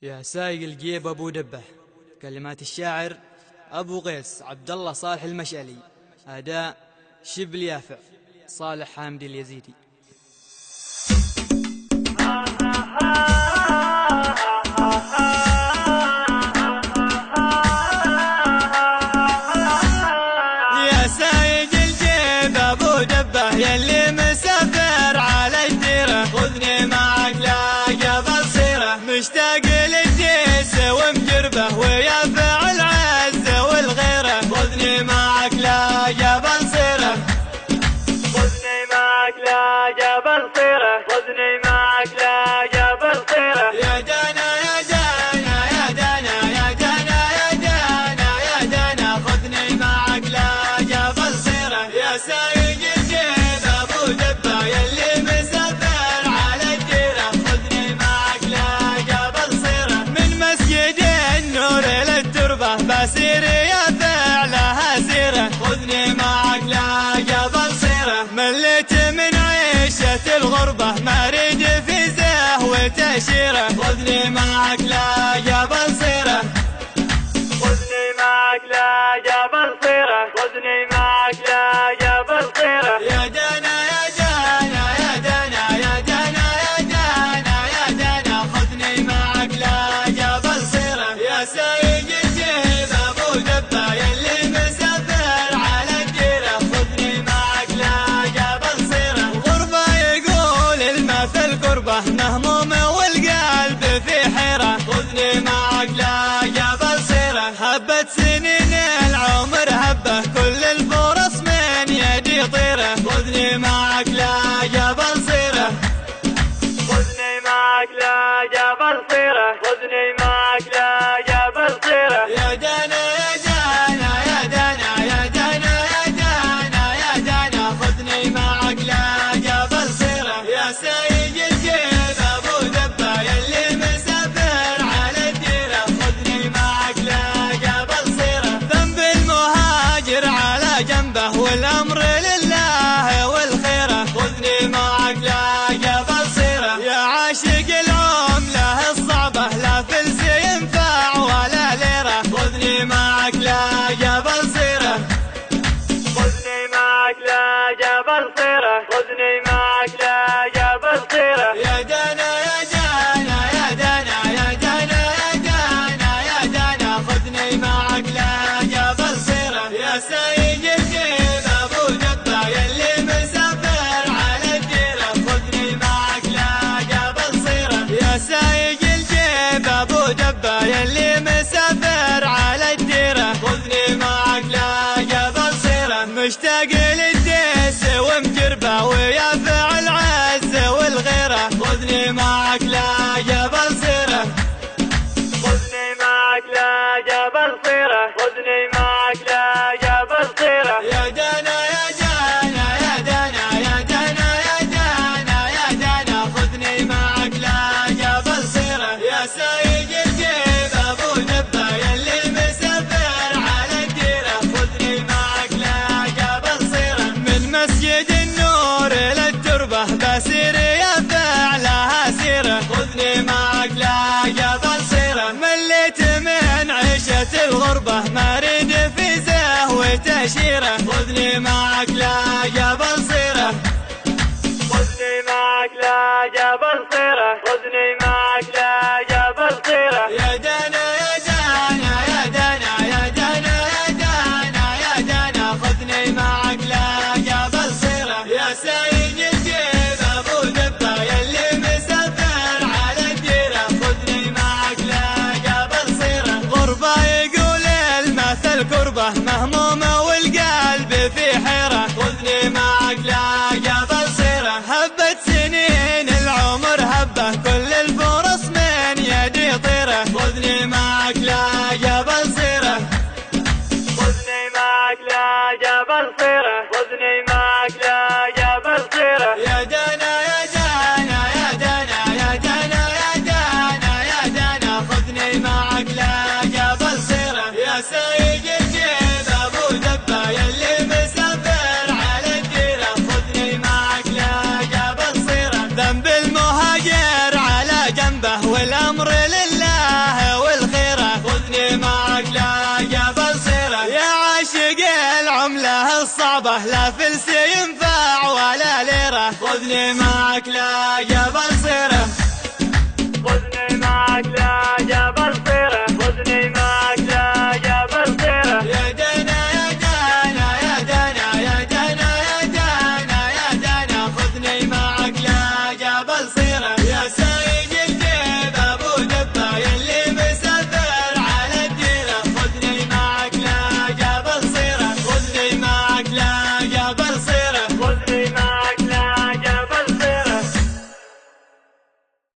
يا سايق الجيب أبو دبة. كلمات الشاعر أبو قيس عبد الله صالح المشعلي. أداء شبل يافع صالح حامد اليزيدي. يا سايق الجيب أبو دبة يلي مسافر على الديرة، خذني معك لاقى بصيرة، مشتاق للجيس ومجربه ويافع العز والغيرة، خذني معك لاقى بصيرة، خذني معك لاقى بصيرة، خذني معك لاقى بصيرة. يا دانا يا دانا يا دانا يا دانا يا دانا يا دانا، خذني معك لاقى بصيرة. يا سايق الجيب أبو دبة يلي مسافر على الديرة، خذني معك لاقى بصيرة، من مسجد النور للتربة بسير يافع لها سيرة، خذني معك لاقى بصيرة، مليت من عيشة الغربة ما اريد في زهوة شيرة، خذني معك لاقى بصيرة، خذني معك لاقى بصيرة، خذني معك لاقى بصيرة. يا دانا يا دانا يا دانا يا دانا يا دانا يا دانا، خذني معك لاقى بصيرة. يا سايق الجيب أبو دبة يلي مسافر على الديرة، خذني معك لاقى بصيرة. غربة يقول الما في القربة مهموم والقلب في حيرة، خذني معك لاقى بصيرة، هبت سنين العمر هبة كل الفرص من يدي طيرة، خذني معك لاقى بصيرة، خذني معك لاقى بصيرة، خذني معك لاقى بصيرة. يا دانا يا دانا يا دانا يا دانا يا دانا يا دانا، خذني معك لاقى بصيرة. يا سايق الجيب أبو دبة يلي مسافر على الديرة، خذني معك لاقى بصيرة، ذنب المهاجر على جنبه والأمر لله والخيرة، خذني معك لاقى بصيرة. يا عاشق العملة الصعبة لا فلس ينفع ولا ليرة، خذني معك لاقى بصيرة، خذني معك لاقى بصيرة، خذني معك لاقى بصيرة. يا دانا يا دانا يا دانا يا دانا يا دانا يا دانا، خذني معك لاقى بصيرة. يا سايق الجيب أبو دبة يلي مسافر على الديرة، خذني معك لاقى بصيرة. يا سايق الجيب أبو دبة يلي مسافر على الديرة، خذني معك لاقى بصيرة، مشتاق للديس ومجربه ويافع العز والغيرة، خذني معك لاقى بصيرة، خذني معك لاقى بصيرة، خذني معك لاقى بصيرة. يا دانا يا دانا يا دانا يا دانا يا دانا يا دانا، خذني معك لاقى بصيرة. يا سايق الجيب أبو دبة يلي مسافر على الديرة، خذني معك لاقى بصيرة، من مسجد النور للتربة بسير يافع لها سيرة، خذني معك لاقى بصيرة، مليت من عيشة الغربة ما اريد في زهوة شيرة، خذني معك لاقى بصيرة، خذني معك لاقى بصيرة، خذني معك لاقى بصيرة. يا دانا يا دانا يا دانا يا دانا يا دانا يا دانا، خذني معك لاقى بصيرة. يا سايق الجيب أبو دبة يلي مسافر على الديرة، خذني معك لاقى بصيرة. غربة يقول الما في القربة مهموم والقلب في حيرة، خذني معك لاقى بصيرة، هبت سنين العمر هبة كل صعبة لا فلس ينفع ولا ليرة، خذني معك لا